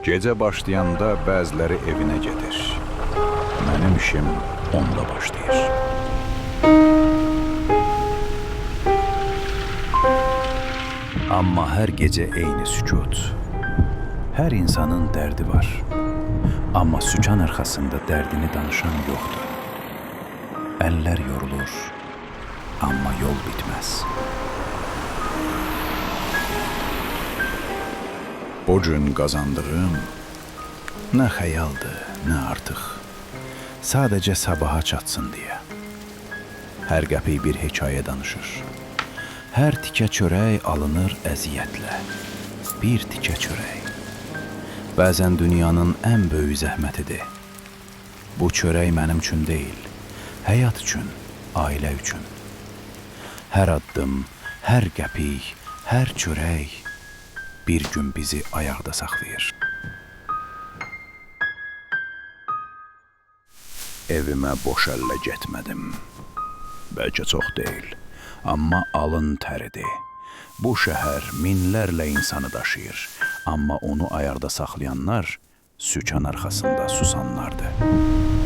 Gecə başlayanda bəziləri evinə gedir. Mənim işim onda başlayır. Amma hər gecə eyni sükut. Hər insanın dərdi var. Amma sükan arxasında dərdini danışan yoxdur. Əllər yorulur, amma yol bitməz. Bu gün qazandığım nə xəyaldır, nə artıq. Sadəcə sabaha çatsın deyə. Hər qəpik bir hekayə danışır. Hər tikə çörək alınır əziyyətlə. Bir tikə çörək. Bəzən dünyanın ən böyük zəhmətidir. Bu çörək mənim üçün deyil, həyat üçün, ailə üçün. Hər addım, hər qəpik, hər çörək bir gün bizi ayaqda saxlayır. Evimə boş əllə getmədim. Bəlkə çox deyil, amma alın təridir. Bu şəhər minlərlə insanı daşıyır, amma onu ayaqda saxlayanlar sükan arxasında susanlardır.